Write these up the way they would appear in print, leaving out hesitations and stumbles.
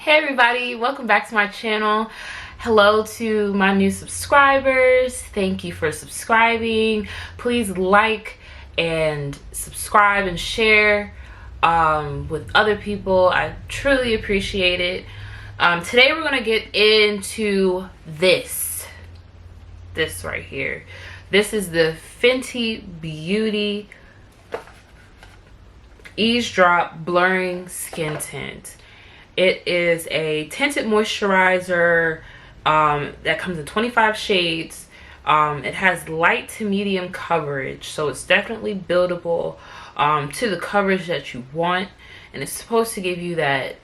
Hey everybody, welcome back to my channel. Hello to my new subscribers. Thank you for subscribing. Please like and subscribe and share with other people. I truly appreciate it. Today we're going to get into this right here. This is the Fenty Beauty Eaze Drop Blurring Skin Tint. It is a tinted moisturizer that comes in 25 shades. It has light to medium coverage, so it's definitely buildable to the coverage that you want, and it's supposed to give you that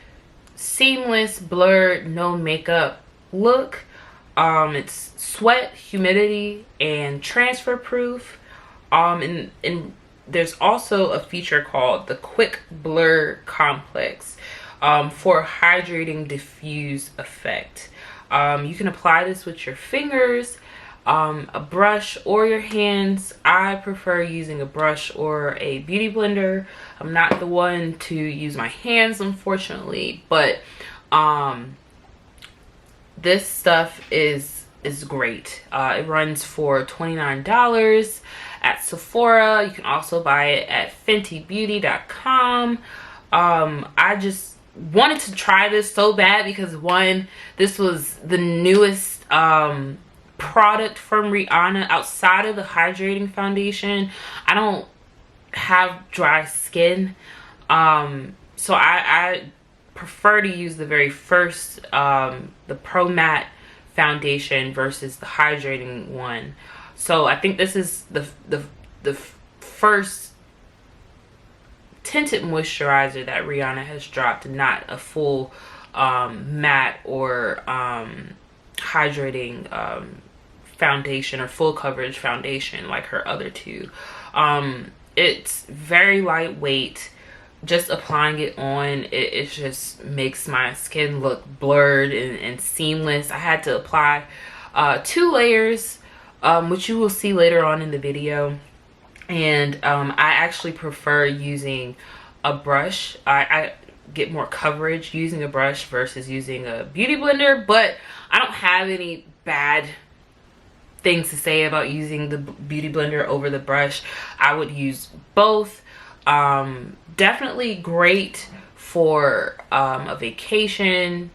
seamless, blurred, no makeup look. It's sweat, humidity, and transfer proof. And there's also a feature called the Quick Blur Complex for hydrating diffuse effect. You can apply this with your fingers, a brush, or your hands. I prefer using a brush or a beauty blender. I'm not the one to use my hands, unfortunately, but this stuff is great. It runs for $29 at Sephora. You can also buy it at fentybeauty.com. I just wanted to try this so bad because, one, this was the newest product from Rihanna outside of the hydrating foundation. I don't have dry skin, so I prefer to use the very first, the Pro Matte foundation versus the hydrating one. So I think this is the first tinted moisturizer that Rihanna has dropped, not a full matte or hydrating foundation or full coverage foundation like her other two. It's very lightweight. Just applying it on, it just makes my skin look blurred and seamless. I had to apply 2 layers, which you will see later on in the video. And I actually prefer using a brush. I get more coverage using a brush versus using a beauty blender, but I don't have any bad things to say about using the beauty blender over the brush. I would use both. Definitely great for a vacation.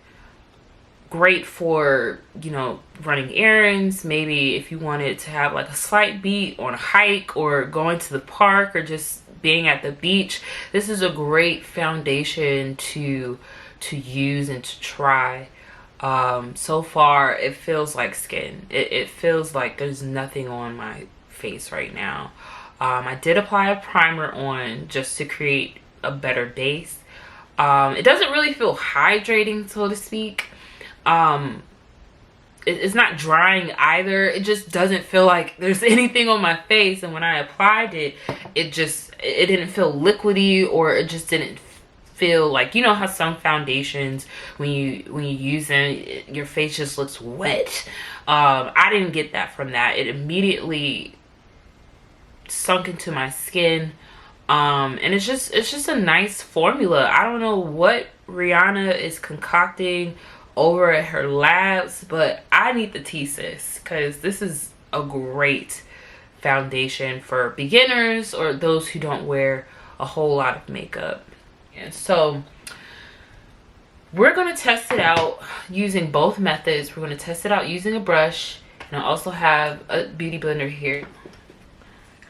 Great for, you know, running errands. Maybe if you wanted to have like a slight beat on a hike or going to the park or just being at the beach, this is a great foundation to use and to try. So far it feels like skin. It feels like there's nothing on my face right now. I did apply a primer on just to create a better base. It doesn't really feel hydrating, so to speak. It's not drying either. It just doesn't feel like there's anything on my face, and when I applied it, it didn't feel liquidy, or it just didn't feel like, you know how some foundations, when you use them, your face just looks wet. I didn't get that from that. It immediately sunk into my skin, and it's just a nice formula. I don't know what Rihanna is concocting over at her labs, but I need the tea, sis, because this is a great foundation for beginners or those who don't wear a whole lot of makeup. And so we're going to test it out using both methods. We're going to test it out using a brush, and I also have a beauty blender here.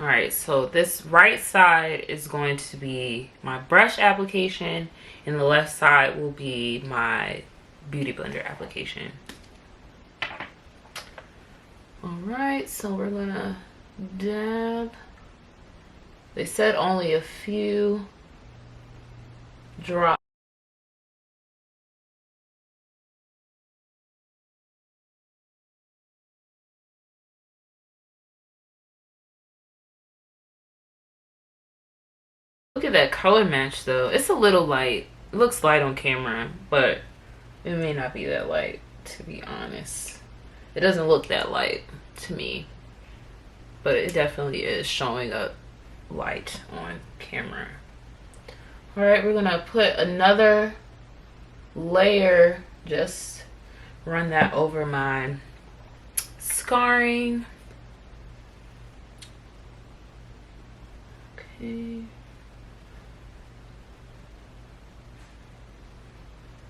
All right, so this right side is going to be my brush application, and the left side will be my beauty blender application. All right, so we're gonna dab. They said only a few drops. Look at that color match though. It's a little light. It looks light on camera, but it may not be that light, to be honest. It doesn't look that light to me, but it definitely is showing up light on camera. All right, we're gonna put another layer, just run that over my scarring. Okay.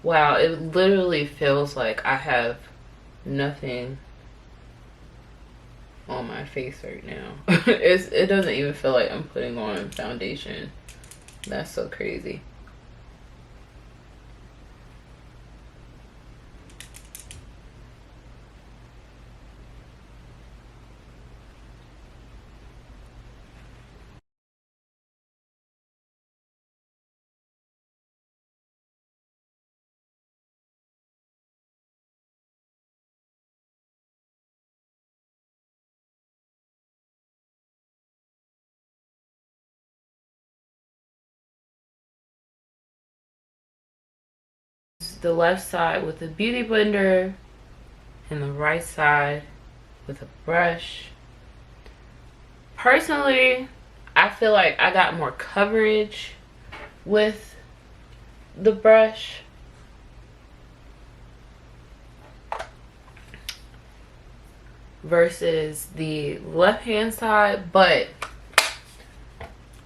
Wow, it literally feels like I have nothing on my face right now. It doesn't even feel like I'm putting on foundation. That's so crazy. The left side with a beauty blender and the right side with a brush. Personally, I feel like I got more coverage with the brush. Versus the left hand side, but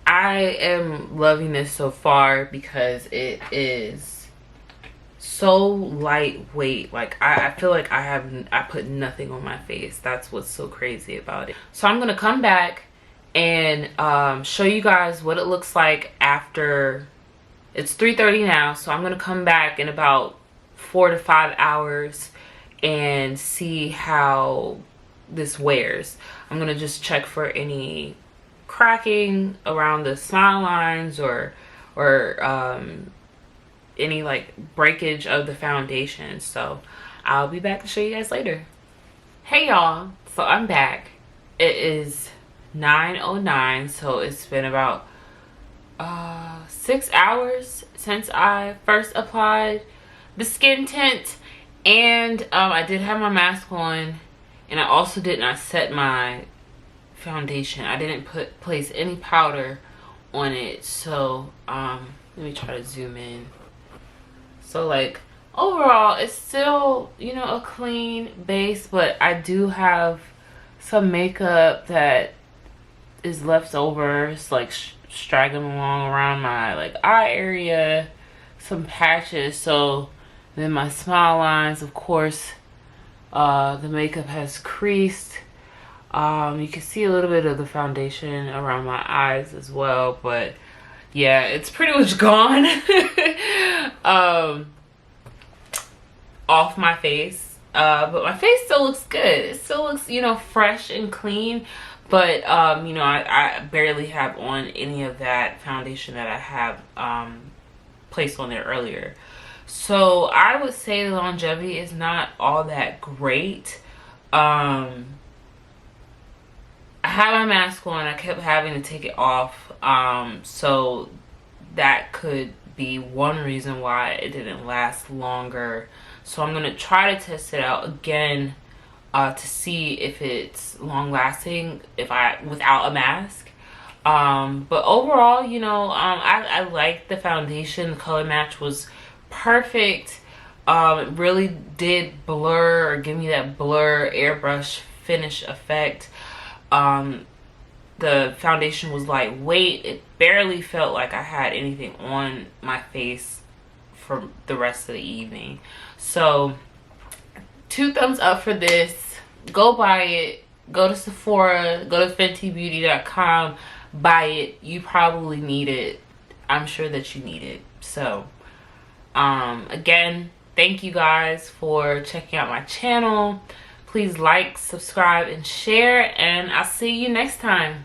I am loving this so far because it is so lightweight. Like I feel like I put nothing on my face. That's what's so crazy about it. So I'm gonna come back and show you guys what it looks like after. It's 3:30 now, so I'm gonna come back in about 4 to 5 hours and see how this wears. I'm gonna just check for any cracking around the smile lines or any like breakage of the foundation. So I'll be back to show you guys later. Hey y'all, so I'm back. It is 9:09, so it's been about 6 hours since I first applied the skin tint, and I did have my mask on, and I also did not set my foundation. I didn't place any powder on it. So let me try to zoom in. So like overall it's still, you know, a clean base, but I do have some makeup that is left over. It's like straggling along around my like eye area, some patches. So then my smile lines, of course, the makeup has creased. You can see a little bit of the foundation around my eyes as well, but yeah, it's pretty much gone off my face. But my face still looks good. It still looks, you know, fresh and clean. But you know, I barely have on any of that foundation that I have placed on there earlier. So I would say the longevity is not all that great. I had my mask on. I kept having to take it off. So that could be one reason why it didn't last longer. So I'm going to try to test it out again to see if it's long lasting without a mask. But overall, you know, I like the foundation. The color match was perfect. It really did blur or give me that blur airbrush finish effect. The foundation was lightweight. It barely felt like I had anything on my face for the rest of the evening. So 2 thumbs up for this. Go buy it. Go to Sephora, go to fentybeauty.com, buy it. You probably need it. I'm sure that you need it. So again, thank you guys for checking out my channel. Please like, subscribe, and share, and I'll see you next time.